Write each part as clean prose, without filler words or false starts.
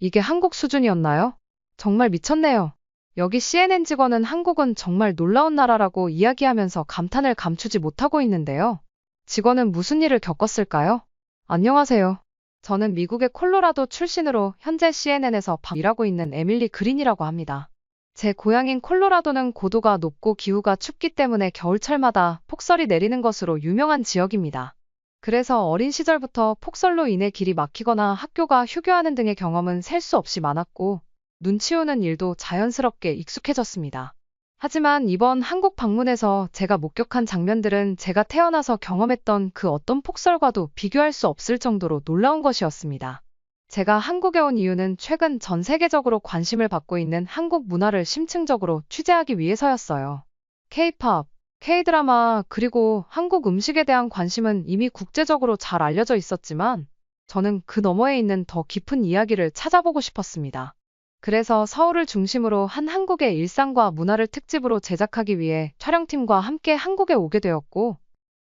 이게 한국 수준이었나요? 정말 미쳤네요. 여기 CNN 직원은 한국은 정말 놀라운 나라라고 이야기하면서 감탄을 감추지 못하고 있는데요. 직원은 무슨 일을 겪었을까요? 안녕하세요. 저는 미국의 콜로라도 출신으로 현재 CNN에서 일하고 있는 에밀리 그린이라고 합니다. 제 고향인 콜로라도는 고도가 높고 기후가 춥기 때문에 겨울철마다 폭설이 내리는 것으로 유명한 지역입니다. 그래서 어린 시절부터 폭설로 인해 길이 막히거나 학교가 휴교하는 등의 경험은 셀 수 없이 많았고, 눈치 오는 일도 자연스럽게 익숙해졌습니다. 하지만 이번 한국 방문에서 제가 목격한 장면들은 제가 태어나서 경험했던 그 어떤 폭설과도 비교할 수 없을 정도로 놀라운 것이었습니다. 제가 한국에 온 이유는 최근 전 세계적으로 관심을 받고 있는 한국 문화를 심층적으로 취재하기 위해서였어요. K-pop, K-드라마, 그리고 한국 음식에 대한 관심은 이미 국제적으로 잘 알려져 있었지만 저는 그 너머에 있는 더 깊은 이야기를 찾아보고 싶었습니다. 그래서 서울을 중심으로 한 한국의 일상과 문화를 특집으로 제작하기 위해 촬영팀과 함께 한국에 오게 되었고,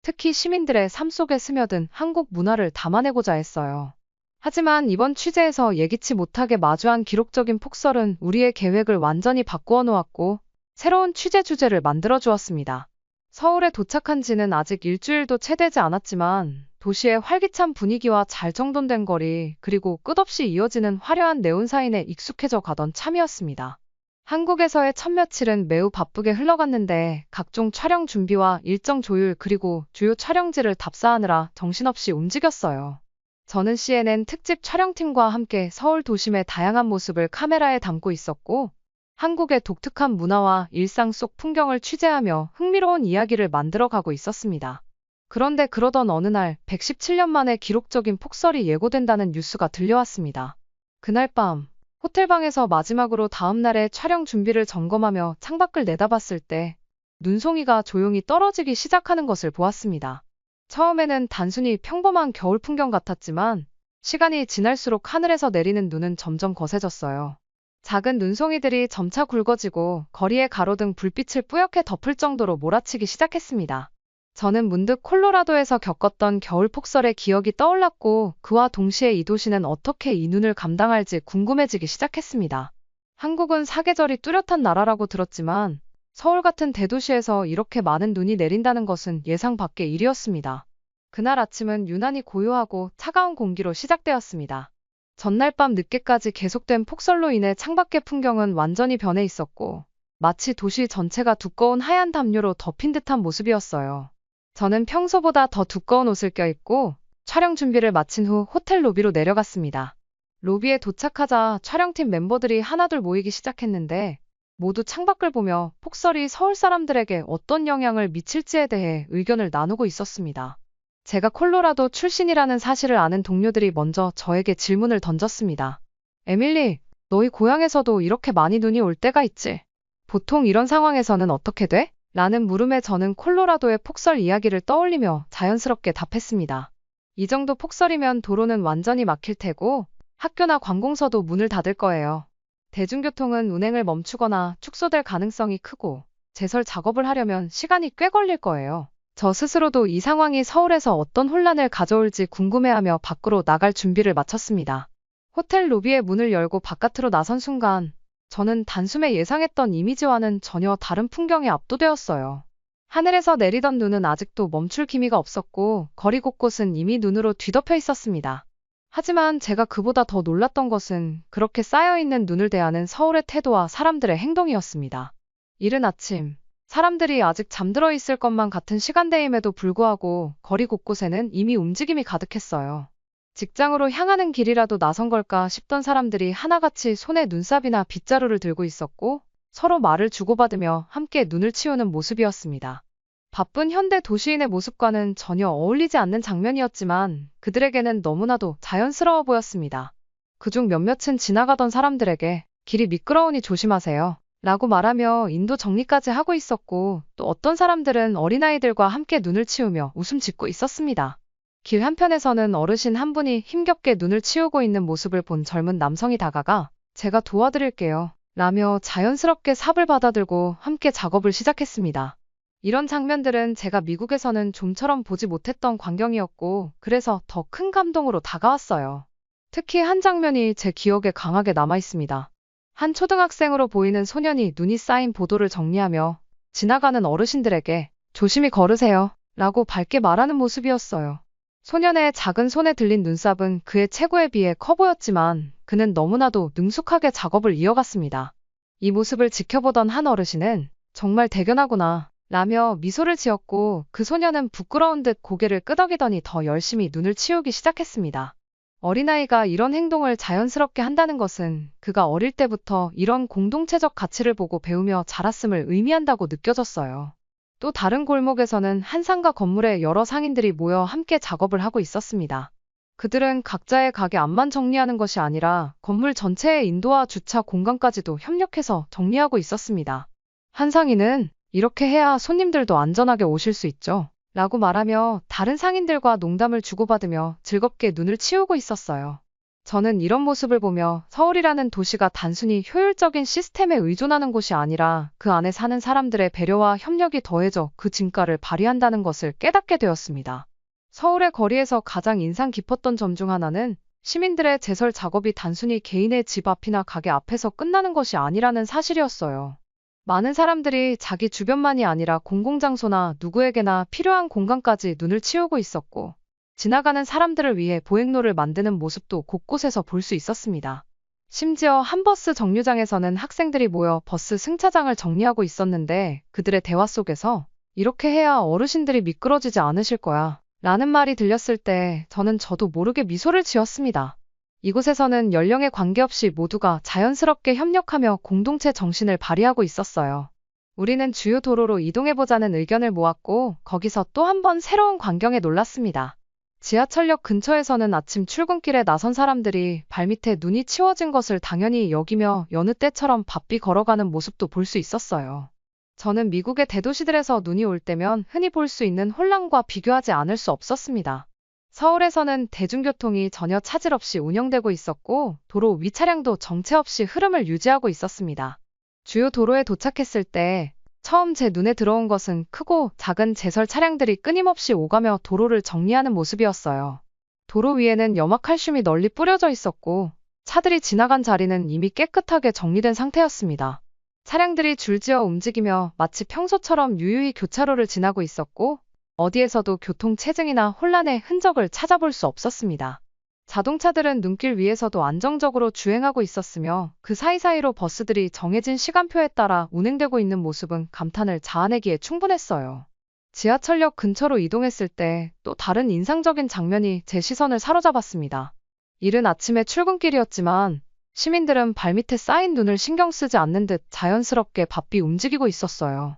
특히 시민들의 삶 속에 스며든 한국 문화를 담아내고자 했어요. 하지만 이번 취재에서 예기치 못하게 마주한 기록적인 폭설은 우리의 계획을 완전히 바꾸어 놓았고, 새로운 취재 주제를 만들어 주었습니다. 서울에 도착한 지는 아직 일주일도 채 되지 않았지만 도시의 활기찬 분위기와 잘 정돈된 거리, 그리고 끝없이 이어지는 화려한 네온사인에 익숙해져 가던 참이었습니다. 한국에서의 첫 며칠은 매우 바쁘게 흘러갔는데 각종 촬영 준비와 일정 조율 그리고 주요 촬영지를 답사하느라 정신없이 움직였어요. 저는 CNN 특집 촬영팀과 함께 서울 도심의 다양한 모습을 카메라에 담고 있었고, 한국의 독특한 문화와 일상 속 풍경을 취재하며 흥미로운 이야기를 만들어가고 있었습니다. 그런데 그러던 어느 날 117년 만에 기록적인 폭설이 예고된다는 뉴스가 들려왔습니다. 그날 밤, 호텔방에서 마지막으로 다음 날의 촬영 준비를 점검하며 창밖을 내다봤을 때 눈송이가 조용히 떨어지기 시작하는 것을 보았습니다. 처음에는 단순히 평범한 겨울 풍경 같았지만 시간이 지날수록 하늘에서 내리는 눈은 점점 거세졌어요. 작은 눈송이들이 점차 굵어지고 거리에 가로등 불빛을 뿌옇게 덮을 정도로 몰아치기 시작했습니다. 저는 문득 콜로라도에서 겪었던 겨울 폭설의 기억이 떠올랐고 그와 동시에 이 도시는 어떻게 이 눈을 감당할지 궁금해지기 시작했습니다. 한국은 사계절이 뚜렷한 나라라고 들었지만 서울 같은 대도시에서 이렇게 많은 눈이 내린다는 것은 예상 밖의 일이었습니다. 그날 아침은 유난히 고요하고 차가운 공기로 시작되었습니다. 전날 밤 늦게까지 계속된 폭설로 인해 창밖의 풍경은 완전히 변해 있었고 마치 도시 전체가 두꺼운 하얀 담요로 덮인 듯한 모습이었어요. 저는 평소보다 더 두꺼운 옷을 껴입고 촬영 준비를 마친 후 호텔 로비로 내려갔습니다. 로비에 도착하자 촬영팀 멤버들이 하나둘 모이기 시작했는데 모두 창밖을 보며 폭설이 서울 사람들에게 어떤 영향을 미칠지에 대해 의견을 나누고 있었습니다. 제가 콜로라도 출신이라는 사실을 아는 동료들이 먼저 저에게 질문을 던졌습니다. 에밀리, 너희 고향에서도 이렇게 많이 눈이 올 때가 있지? 보통 이런 상황에서는 어떻게 돼? 라는 물음에 저는 콜로라도의 폭설 이야기를 떠올리며 자연스럽게 답했습니다. 이 정도 폭설이면 도로는 완전히 막힐 테고 학교나 관공서도 문을 닫을 거예요. 대중교통은 운행을 멈추거나 축소될 가능성이 크고 제설 작업을 하려면 시간이 꽤 걸릴 거예요. 저 스스로도 이 상황이 서울에서 어떤 혼란을 가져올지 궁금해하며 밖으로 나갈 준비를 마쳤습니다. 호텔 로비의 문을 열고 바깥으로 나선 순간 저는 단숨에 예상했던 이미지와는 전혀 다른 풍경에 압도되었어요. 하늘에서 내리던 눈은 아직도 멈출 기미가 없었고 거리 곳곳은 이미 눈으로 뒤덮여 있었습니다. 하지만 제가 그보다 더 놀랐던 것은 그렇게 쌓여있는 눈을 대하는 서울의 태도와 사람들의 행동이었습니다. 이른 아침, 사람들이 아직 잠들어 있을 것만 같은 시간대임에도 불구하고 거리 곳곳에는 이미 움직임이 가득했어요. 직장으로 향하는 길이라도 나선 걸까 싶던 사람들이 하나같이 손에 눈삽이나 빗자루를 들고 있었고 서로 말을 주고받으며 함께 눈을 치우는 모습이었습니다. 바쁜 현대 도시인의 모습과는 전혀 어울리지 않는 장면이었지만 그들에게는 너무나도 자연스러워 보였습니다. 그중 몇몇은 지나가던 사람들에게 길이 미끄러우니 조심하세요 라고 말하며 인도 정리까지 하고 있었고 또 어떤 사람들은 어린아이들과 함께 눈을 치우며 웃음 짓고 있었습니다. 길 한편에서는 어르신 한 분이 힘겹게 눈을 치우고 있는 모습을 본 젊은 남성이 다가가 제가 도와드릴게요 라며 자연스럽게 삽을 받아들고 함께 작업을 시작했습니다. 이런 장면들은 제가 미국에서는 좀처럼 보지 못했던 광경이었고 그래서 더 큰 감동으로 다가왔어요. 특히 한 장면이 제 기억에 강하게 남아 있습니다. 한 초등학생으로 보이는 소년이 눈이 쌓인 보도를 정리하며 지나가는 어르신들에게 조심히 걸으세요 라고 밝게 말하는 모습이었어요. 소년의 작은 손에 들린 눈썹은 그의 체구에 비해 커 보였지만 그는 너무나도 능숙하게 작업을 이어갔습니다. 이 모습을 지켜보던 한 어르신은 정말 대견하구나 라며 미소를 지었고 그 소년은 부끄러운 듯 고개를 끄덕이더니 더 열심히 눈을 치우기 시작했습니다. 어린아이가 이런 행동을 자연스럽게 한다는 것은 그가 어릴 때부터 이런 공동체적 가치를 보고 배우며 자랐음을 의미한다고 느껴졌어요. 또 다른 골목에서는 한 상가 건물에 여러 상인들이 모여 함께 작업을 하고 있었습니다. 그들은 각자의 가게 앞만 정리하는 것이 아니라 건물 전체의 인도와 주차 공간까지도 협력해서 정리하고 있었습니다. 한 상인은 이렇게 해야 손님들도 안전하게 오실 수 있죠. 라고 말하며 다른 상인들과 농담을 주고받으며 즐겁게 눈을 치우고 있었어요. 저는 이런 모습을 보며 서울이라는 도시가 단순히 효율적인 시스템에 의존하는 곳이 아니라 그 안에 사는 사람들의 배려와 협력이 더해져 그 진가를 발휘한다는 것을 깨닫게 되었습니다. 서울의 거리에서 가장 인상 깊었던 점 중 하나는 시민들의 제설 작업이 단순히 개인의 집 앞이나 가게 앞에서 끝나는 것이 아니라는 사실이었어요. 많은 사람들이 자기 주변만이 아니라 공공장소나 누구에게나 필요한 공간까지 눈을 치우고 있었고, 지나가는 사람들을 위해 보행로를 만드는 모습도 곳곳에서 볼 수 있었습니다. 심지어 한 버스 정류장에서는 학생들이 모여 버스 승차장을 정리하고 있었는데 그들의 대화 속에서 이렇게 해야 어르신들이 미끄러지지 않으실 거야 라는 말이 들렸을 때 저도 모르게 미소를 지었습니다. 이곳에서는 연령에 관계없이 모두가 자연스럽게 협력하며 공동체 정신을 발휘하고 있었어요. 우리는 주요 도로로 이동해보자는 의견을 모았고 거기서 또 한 번 새로운 광경에 놀랐습니다. 지하철역 근처에서는 아침 출근길에 나선 사람들이 발밑에 눈이 치워진 것을 당연히 여기며 여느 때처럼 바삐 걸어가는 모습도 볼 수 있었어요. 저는 미국의 대도시들에서 눈이 올 때면 흔히 볼 수 있는 혼란과 비교하지 않을 수 없었습니다. 서울에서는 대중교통이 전혀 차질 없이 운영되고 있었고 도로 위 차량도 정체 없이 흐름을 유지하고 있었습니다. 주요 도로에 도착했을 때 처음 제 눈에 들어온 것은 크고 작은 제설 차량들이 끊임없이 오가며 도로를 정리하는 모습이었어요. 도로 위에는 염화칼슘이 널리 뿌려져 있었고 차들이 지나간 자리는 이미 깨끗하게 정리된 상태였습니다. 차량들이 줄지어 움직이며 마치 평소처럼 유유히 교차로를 지나고 있었고 어디에서도 교통체증이나 혼란의 흔적을 찾아볼 수 없었습니다. 자동차들은 눈길 위에서도 안정적으로 주행하고 있었으며 그 사이사이로 버스들이 정해진 시간표에 따라 운행되고 있는 모습은 감탄을 자아내기에 충분했어요. 지하철역 근처로 이동했을 때 또 다른 인상적인 장면이 제 시선을 사로잡았습니다. 이른 아침의 출근길이었지만 시민들은 발밑에 쌓인 눈을 신경 쓰지 않는 듯 자연스럽게 바삐 움직이고 있었어요.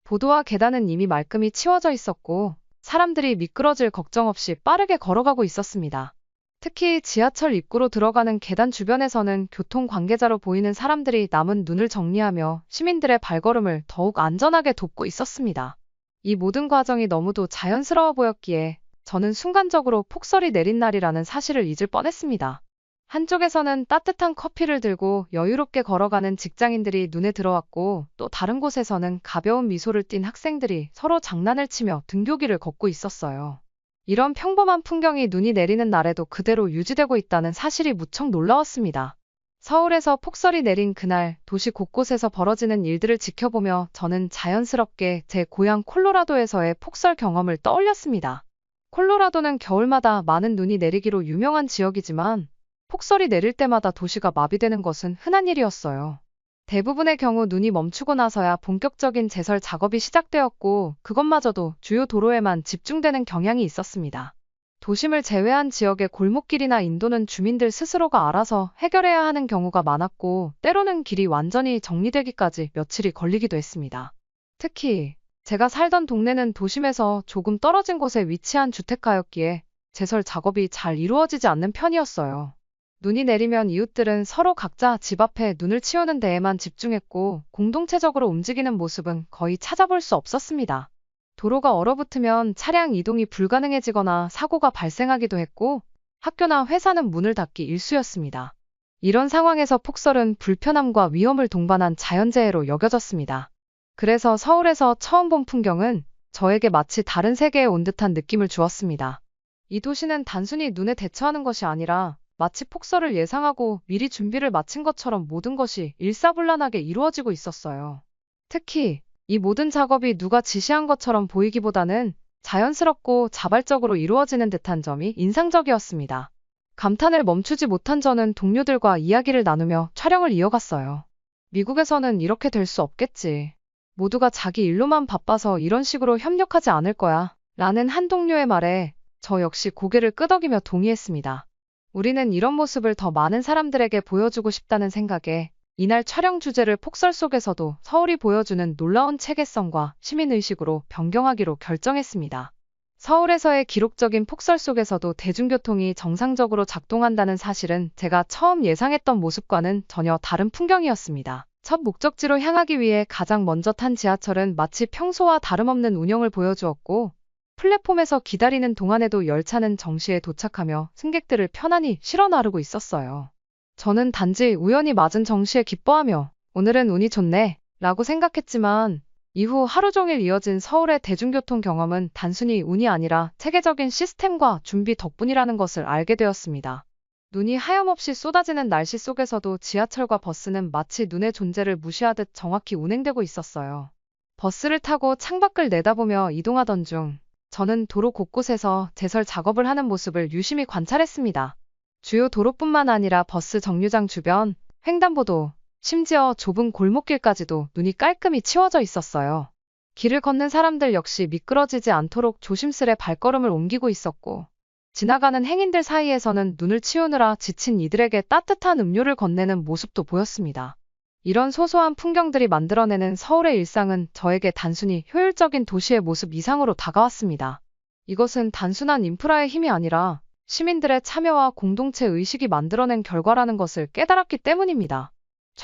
보도와 계단은 이미 말끔히 치워져 있었고 사람들이 미끄러질 걱정 없이 빠르게 걸어가고 있었습니다. 특히 지하철 입구로 들어가는 계단 주변에서는 교통 관계자로 보이는 사람들이 남은 눈을 정리하며 시민들의 발걸음을 더욱 안전하게 돕고 있었습니다. 이 모든 과정이 너무도 자연스러워 보였기에 저는 순간적으로 폭설이 내린 날이라는 사실을 잊을 뻔했습니다. 한쪽에서는 따뜻한 커피를 들고 여유롭게 걸어가는 직장인들이 눈에 들어왔고 또 다른 곳에서는 가벼운 미소를 띤 학생들이 서로 장난을 치며 등교길을 걷고 있었어요. 이런 평범한 풍경이 눈이 내리는 날에도 그대로 유지되고 있다는 사실이 무척 놀라웠습니다. 서울에서 폭설이 내린 그날 도시 곳곳에서 벌어지는 일들을 지켜보며 저는 자연스럽게 제 고향 콜로라도에서의 폭설 경험을 떠올렸습니다. 콜로라도는 겨울마다 많은 눈이 내리기로 유명한 지역이지만 폭설이 내릴 때마다 도시가 마비되는 것은 흔한 일이었어요. 대부분의 경우 눈이 멈추고 나서야 본격적인 제설 작업이 시작되었고 그것마저도 주요 도로에만 집중되는 경향이 있었습니다. 도심을 제외한 지역의 골목길이나 인도는 주민들 스스로가 알아서 해결해야 하는 경우가 많았고 때로는 길이 완전히 정리되기까지 며칠이 걸리기도 했습니다. 특히 제가 살던 동네는 도심에서 조금 떨어진 곳에 위치한 주택가였기에 제설 작업이 잘 이루어지지 않는 편이었어요. 눈이 내리면 이웃들은 서로 각자 집 앞에 눈을 치우는 데에만 집중했고 공동체적으로 움직이는 모습은 거의 찾아볼 수 없었습니다. 도로가 얼어붙으면 차량 이동이 불가능해지거나 사고가 발생하기도 했고 학교나 회사는 문을 닫기 일쑤였습니다. 이런 상황에서 폭설은 불편함과 위험을 동반한 자연재해로 여겨졌습니다. 그래서 서울에서 처음 본 풍경은 저에게 마치 다른 세계에 온 듯한 느낌을 주었습니다. 이 도시는 단순히 눈에 대처하는 것이 아니라 마치 폭설을 예상하고 미리 준비를 마친 것처럼 모든 것이 일사불란하게 이루어지고 있었어요. 특히 이 모든 작업이 누가 지시한 것처럼 보이기보다는 자연스럽고 자발적으로 이루어지는 듯한 점이 인상적이었습니다. 감탄을 멈추지 못한 저는 동료들과 이야기를 나누며 촬영을 이어갔어요. 미국에서는 이렇게 될 수 없겠지. 모두가 자기 일로만 바빠서 이런 식으로 협력하지 않을 거야. 라는 한 동료의 말에 저 역시 고개를 끄덕이며 동의했습니다. 우리는 이런 모습을 더 많은 사람들에게 보여주고 싶다는 생각에 이날 촬영 주제를 폭설 속에서도 서울이 보여주는 놀라운 체계성과 시민의식으로 변경하기로 결정했습니다. 서울에서의 기록적인 폭설 속에서도 대중교통이 정상적으로 작동한다는 사실은 제가 처음 예상했던 모습과는 전혀 다른 풍경이었습니다. 첫 목적지로 향하기 위해 가장 먼저 탄 지하철은 마치 평소와 다름없는 운영을 보여주었고, 플랫폼에서 기다리는 동안에도 열차는 정시에 도착하며 승객들을 편안히 실어 나르고 있었어요. 저는 단지 우연히 맞은 정시에 기뻐하며 오늘은 운이 좋네 라고 생각했지만 이후 하루 종일 이어진 서울의 대중교통 경험은 단순히 운이 아니라 체계적인 시스템과 준비 덕분이라는 것을 알게 되었습니다. 눈이 하염없이 쏟아지는 날씨 속에서도 지하철과 버스는 마치 눈의 존재를 무시하듯 정확히 운행되고 있었어요. 버스를 타고 창밖을 내다보며 이동하던 중 저는 도로 곳곳에서 제설 작업을 하는 모습을 유심히 관찰했습니다. 주요 도로뿐만 아니라 버스 정류장 주변, 횡단보도, 심지어 좁은 골목길까지도 눈이 깔끔히 치워져 있었어요. 길을 걷는 사람들 역시 미끄러지지 않도록 조심스레 발걸음을 옮기고 있었고, 지나가는 행인들 사이에서는 눈을 치우느라 지친 이들에게 따뜻한 음료를 건네는 모습도 보였습니다. 이런 소소한 풍경들이 만들어내는 서울의 일상은 저에게 단순히 효율적인 도시의 모습 이상으로 다가왔습니다. 이것은 단순한 인프라의 힘이 아니라 시민들의 참여와 공동체 의식이 만들어낸 결과라는 것을 깨달았기 때문입니다.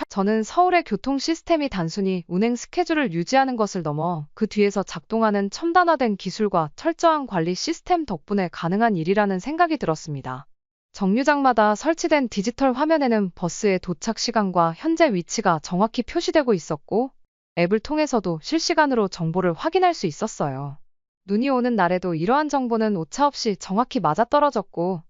저는 서울의 교통 시스템이 단순히 운행 스케줄을 유지하는 것을 넘어 그 뒤에서 작동하는 첨단화된 기술과 철저한 관리 시스템 덕분에 가능한 일이라는 생각이 들었습니다. 정류장마다 설치된 디지털 화면에는 버스의 도착 시간과 현재 위치가 정확히 표시되고 있었고, 앱을 통해서도 실시간으로 정보를 확인할 수 있었어요. 눈이 오는 날에도 이러한 정보는 오차없이 정확히 맞아떨어졌고,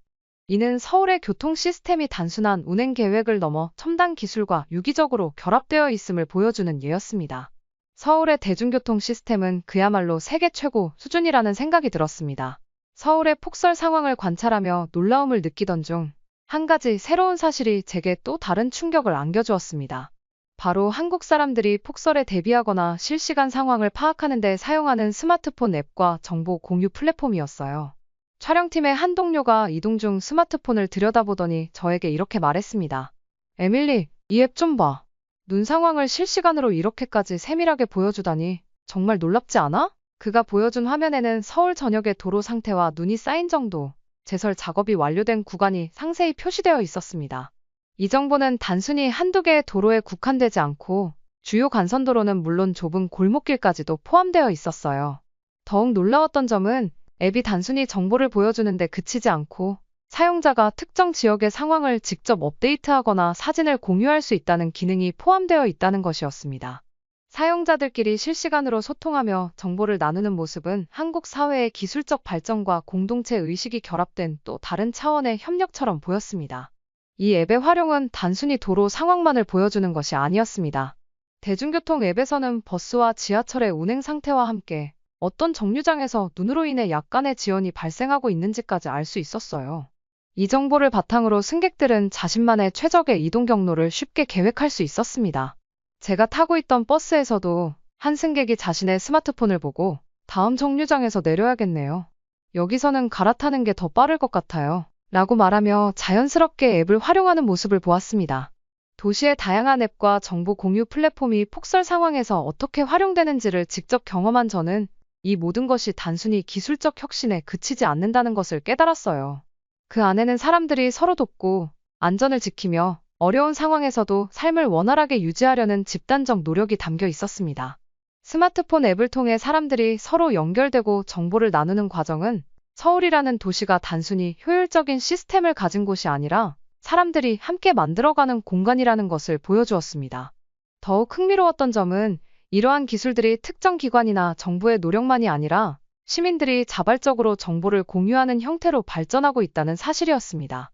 이는 서울의 교통 시스템이 단순한 운행 계획을 넘어 첨단 기술과 유기적으로 결합되어 있음을 보여주는 예였습니다. 서울의 대중교통 시스템은 그야말로 세계 최고 수준이라는 생각이 들었습니다. 서울의 폭설 상황을 관찰하며 놀라움을 느끼던 중 한 가지 새로운 사실이 제게 또 다른 충격을 안겨주었습니다. 바로 한국 사람들이 폭설에 대비하거나 실시간 상황을 파악하는 데 사용하는 스마트폰 앱과 정보 공유 플랫폼이었어요. 촬영팀의 한 동료가 이동 중 스마트폰을 들여다보더니 저에게 이렇게 말했습니다. 에밀리, 이 앱 좀 봐. 눈 상황을 실시간으로 이렇게까지 세밀하게 보여주다니 정말 놀랍지 않아? 그가 보여준 화면에는 서울 전역의 도로 상태와 눈이 쌓인 정도, 제설 작업이 완료된 구간이 상세히 표시되어 있었습니다. 이 정보는 단순히 한두 개의 도로에 국한되지 않고 주요 간선도로는 물론 좁은 골목길까지도 포함되어 있었어요. 더욱 놀라웠던 점은 앱이 단순히 정보를 보여주는데 그치지 않고 사용자가 특정 지역의 상황을 직접 업데이트하거나 사진을 공유할 수 있다는 기능이 포함되어 있다는 것이었습니다. 사용자들끼리 실시간으로 소통하며 정보를 나누는 모습은 한국 사회의 기술적 발전과 공동체 의식이 결합된 또 다른 차원의 협력처럼 보였습니다. 이 앱의 활용은 단순히 도로 상황만을 보여주는 것이 아니었습니다. 대중교통 앱에서는 버스와 지하철의 운행 상태와 함께 어떤 정류장에서 눈으로 인해 약간의 지연이 발생하고 있는지까지 알 수 있었어요. 이 정보를 바탕으로 승객들은 자신만의 최적의 이동 경로를 쉽게 계획할 수 있었습니다. 제가 타고 있던 버스에서도 한 승객이 자신의 스마트폰을 보고 다음 정류장에서 내려야겠네요. 여기서는 갈아타는 게 더 빠를 것 같아요. 라고 말하며 자연스럽게 앱을 활용하는 모습을 보았습니다. 도시의 다양한 앱과 정보 공유 플랫폼이 폭설 상황에서 어떻게 활용되는지를 직접 경험한 저는 이 모든 것이 단순히 기술적 혁신에 그치지 않는다는 것을 깨달았어요. 그 안에는 사람들이 서로 돕고 안전을 지키며 어려운 상황에서도 삶을 원활하게 유지하려는 집단적 노력이 담겨 있었습니다. 스마트폰 앱을 통해 사람들이 서로 연결되고 정보를 나누는 과정은 서울이라는 도시가 단순히 효율적인 시스템을 가진 곳이 아니라 사람들이 함께 만들어가는 공간이라는 것을 보여주었습니다. 더욱 흥미로웠던 점은 이러한 기술들이 특정 기관이나 정부의 노력만이 아니라 시민들이 자발적으로 정보를 공유하는 형태로 발전하고 있다는 사실이었습니다.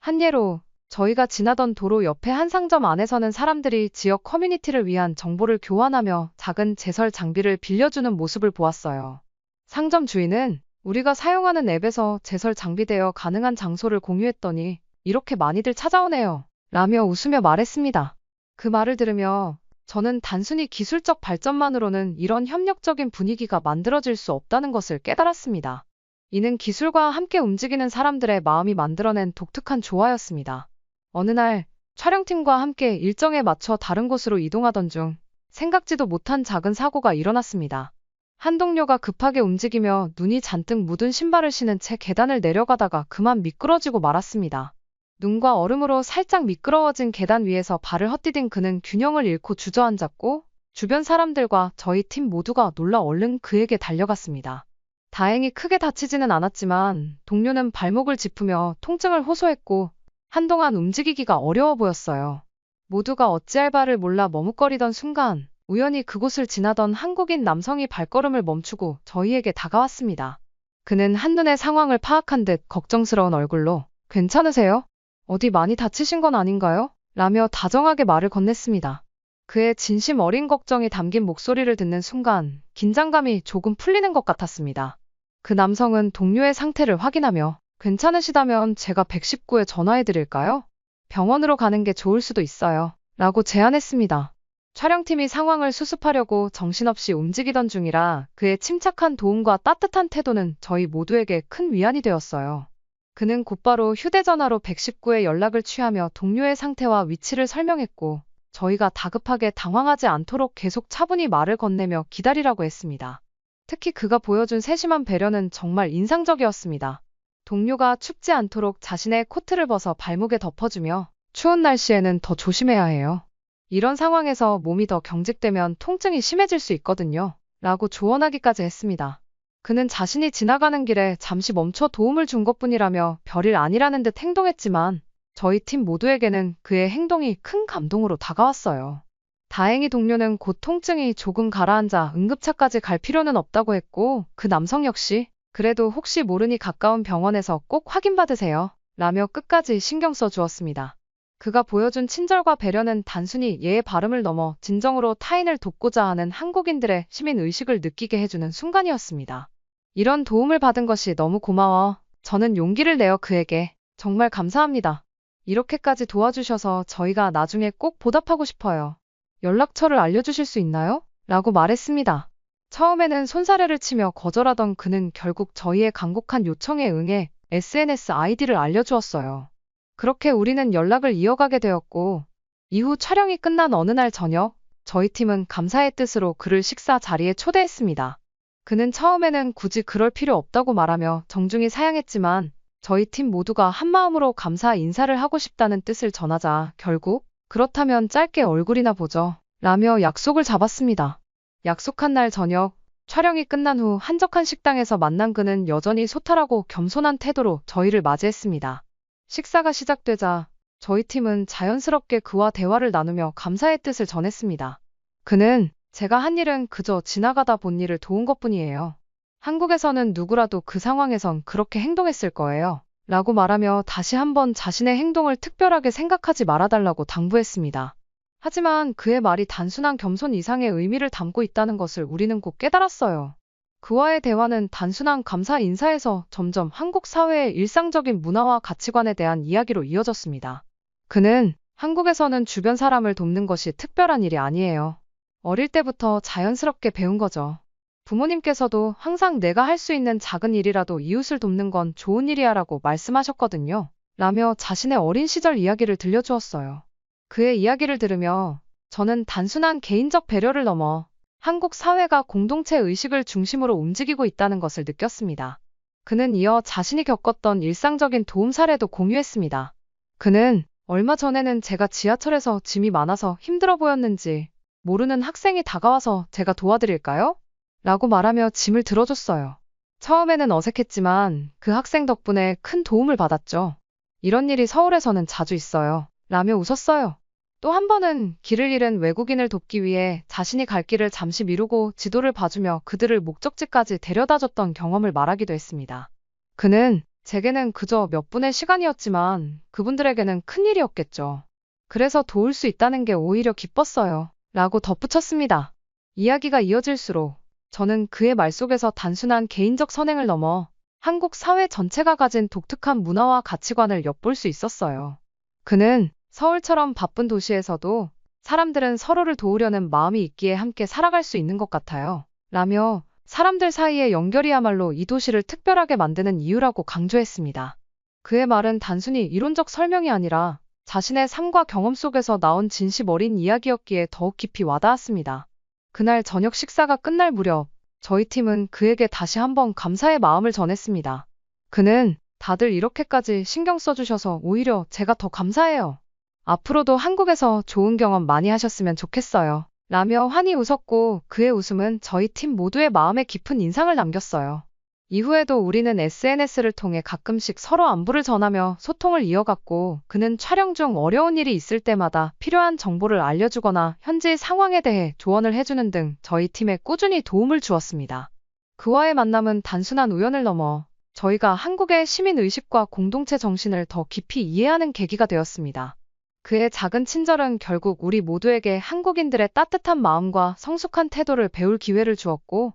한 예로 저희가 지나던 도로 옆에 한 상점 안에서는 사람들이 지역 커뮤니티를 위한 정보를 교환하며 작은 제설 장비를 빌려주는 모습을 보았어요. 상점 주인은 우리가 사용하는 앱에서 제설 장비 대여 가능한 장소를 공유했더니 이렇게 많이들 찾아오네요. 라며 웃으며 말했습니다. 그 말을 들으며 저는 단순히 기술적 발전만으로는 이런 협력적인 분위기가 만들어질 수 없다는 것을 깨달았습니다. 이는 기술과 함께 움직이는 사람들의 마음이 만들어낸 독특한 조화였습니다. 어느 날 촬영팀과 함께 일정에 맞춰 다른 곳으로 이동하던 중 생각지도 못한 작은 사고가 일어났습니다. 한 동료가 급하게 움직이며 눈이 잔뜩 묻은 신발을 신은 채 계단을 내려가다가 그만 미끄러지고 말았습니다. 눈과 얼음으로 살짝 미끄러워진 계단 위에서 발을 헛디딘 그는 균형을 잃고 주저앉았고 주변 사람들과 저희 팀 모두가 놀라 얼른 그에게 달려갔습니다. 다행히 크게 다치지는 않았지만 동료는 발목을 짚으며 통증을 호소했고 한동안 움직이기가 어려워 보였어요. 모두가 어찌할 바를 몰라 머뭇거리던 순간 우연히 그곳을 지나던 한국인 남성이 발걸음을 멈추고 저희에게 다가왔습니다. 그는 한눈에 상황을 파악한 듯 걱정스러운 얼굴로 괜찮으세요? 어디 많이 다치신 건 아닌가요? 라며 다정하게 말을 건넸습니다. 그의 진심 어린 걱정이 담긴 목소리를 듣는 순간 긴장감이 조금 풀리는 것 같았습니다. 그 남성은 동료의 상태를 확인하며 괜찮으시다면 제가 119에 전화해드릴까요? 병원으로 가는 게 좋을 수도 있어요. 라고 제안했습니다. 촬영팀이 상황을 수습하려고 정신없이 움직이던 중이라 그의 침착한 도움과 따뜻한 태도는 저희 모두에게 큰 위안이 되었어요. 그는 곧바로 휴대전화로 119에 연락을 취하며 동료의 상태와 위치를 설명했고 저희가 다급하게 당황하지 않도록 계속 차분히 말을 건네며 기다리라고 했습니다. 특히 그가 보여준 세심한 배려는 정말 인상적이었습니다. 동료가 춥지 않도록 자신의 코트를 벗어 발목에 덮어주며 추운 날씨에는 더 조심해야 해요. 이런 상황에서 몸이 더 경직되면 통증이 심해질 수 있거든요. 라고 조언하기까지 했습니다. 그는 자신이 지나가는 길에 잠시 멈춰 도움을 준 것뿐이라며 별일 아니라는 듯 행동했지만 저희 팀 모두에게는 그의 행동이 큰 감동으로 다가왔어요. 다행히 동료는 곧 통증이 조금 가라앉아 응급차까지 갈 필요는 없다고 했고 그 남성 역시 그래도 혹시 모르니 가까운 병원에서 꼭 확인받으세요. 라며 끝까지 신경 써 주었습니다. 그가 보여준 친절과 배려는 단순히 예의 바름을 넘어 진정으로 타인을 돕고자 하는 한국인들의 시민의식을 느끼게 해주는 순간이었습니다. 이런 도움을 받은 것이 너무 고마워. 저는 용기를 내어 그에게 정말 감사합니다. 이렇게까지 도와주셔서 저희가 나중에 꼭 보답하고 싶어요. 연락처를 알려주실 수 있나요? 라고 말했습니다. 처음에는 손사래를 치며 거절하던 그는 결국 저희의 간곡한 요청에 응해 SNS 아이디를 알려주었어요. 그렇게 우리는 연락을 이어가게 되었고 이후 촬영이 끝난 어느 날 저녁 저희 팀은 감사의 뜻으로 그를 식사 자리에 초대했습니다. 그는 처음에는 굳이 그럴 필요 없다고 말하며 정중히 사양했지만 저희 팀 모두가 한마음으로 감사 인사를 하고 싶다는 뜻을 전하자 결국 그렇다면 짧게 얼굴이나 보죠. 라며 약속을 잡았습니다. 약속한 날 저녁 촬영이 끝난 후 한적한 식당에서 만난 그는 여전히 소탈하고 겸손한 태도로 저희를 맞이했습니다. 식사가 시작되자 저희 팀은 자연스럽게 그와 대화를 나누며 감사의 뜻을 전했습니다. 그는 제가 한 일은 그저 지나가다 본 일을 도운 것뿐이에요. 한국에서는 누구라도 그 상황에선 그렇게 행동했을 거예요. 라고 말하며 다시 한번 자신의 행동을 특별하게 생각하지 말아달라고 당부했습니다. 하지만 그의 말이 단순한 겸손 이상의 의미를 담고 있다는 것을 우리는 곧 깨달았어요. 그와의 대화는 단순한 감사 인사에서 점점 한국 사회의 일상적인 문화와 가치관에 대한 이야기로 이어졌습니다. 그는 한국에서는 주변 사람을 돕는 것이 특별한 일이 아니에요. 어릴 때부터 자연스럽게 배운 거죠. 부모님께서도 항상 내가 할 수 있는 작은 일이라도 이웃을 돕는 건 좋은 일이야 라고 말씀하셨거든요. 라며 자신의 어린 시절 이야기를 들려주었어요. 그의 이야기를 들으며 저는 단순한 개인적 배려를 넘어 한국 사회가 공동체 의식을 중심으로 움직이고 있다는 것을 느꼈습니다. 그는 이어 자신이 겪었던 일상적인 도움 사례도 공유했습니다. 그는 얼마 전에는 제가 지하철에서 짐이 많아서 힘들어 보였는지 모르는 학생이 다가와서 제가 도와드릴까요? 라고 말하며 짐을 들어줬어요. 처음에는 어색했지만 그 학생 덕분에 큰 도움을 받았죠. 이런 일이 서울에서는 자주 있어요. 라며 웃었어요. 또 한 번은 길을 잃은 외국인을 돕기 위해 자신이 갈 길을 잠시 미루고 지도를 봐주며 그들을 목적지까지 데려다줬던 경험을 말하기도 했습니다. 그는 제게는 그저 몇 분의 시간이었지만 그분들에게는 큰일이었겠죠. 그래서 도울 수 있다는 게 오히려 기뻤어요. 라고 덧붙였습니다. 이야기가 이어질수록 저는 그의 말 속에서 단순한 개인적 선행을 넘어 한국 사회 전체가 가진 독특한 문화와 가치관을 엿볼 수 있었어요. 그는 서울처럼 바쁜 도시에서도 사람들은 서로를 도우려는 마음이 있기에 함께 살아갈 수 있는 것 같아요. 라며 사람들 사이의 연결이야말로 이 도시를 특별하게 만드는 이유라고 강조했습니다. 그의 말은 단순히 이론적 설명이 아니라 자신의 삶과 경험 속에서 나온 진심 어린 이야기였기에 더욱 깊이 와닿았습니다. 그날 저녁 식사가 끝날 무렵 저희 팀은 그에게 다시 한번 감사의 마음을 전했습니다. 그는 다들 이렇게까지 신경 써주셔서 오히려 제가 더 감사해요. 앞으로도 한국에서 좋은 경험 많이 하셨으면 좋겠어요. 라며 환히 웃었고 그의 웃음은 저희 팀 모두의 마음에 깊은 인상을 남겼어요. 이후에도 우리는 SNS를 통해 가끔씩 서로 안부를 전하며 소통을 이어갔고 그는 촬영 중 어려운 일이 있을 때마다 필요한 정보를 알려주거나 현지 상황에 대해 조언을 해주는 등 저희 팀에 꾸준히 도움을 주었습니다. 그와의 만남은 단순한 우연을 넘어 저희가 한국의 시민의식과 공동체 정신을 더 깊이 이해하는 계기가 되었습니다. 그의 작은 친절은 결국 우리 모두에게 한국인들의 따뜻한 마음과 성숙한 태도를 배울 기회를 주었고,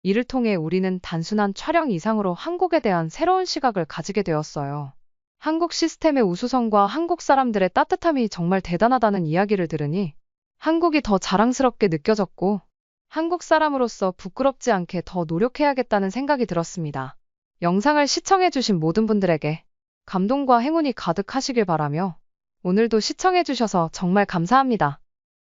이를 통해 우리는 단순한 촬영 이상으로 한국에 대한 새로운 시각을 가지게 되었어요. 한국 시스템의 우수성과 한국 사람들의 따뜻함이 정말 대단하다는 이야기를 들으니 한국이 더 자랑스럽게 느껴졌고, 한국 사람으로서 부끄럽지 않게 더 노력해야겠다는 생각이 들었습니다. 영상을 시청해주신 모든 분들에게 감동과 행운이 가득하시길 바라며 오늘도 시청해주셔서 정말 감사합니다.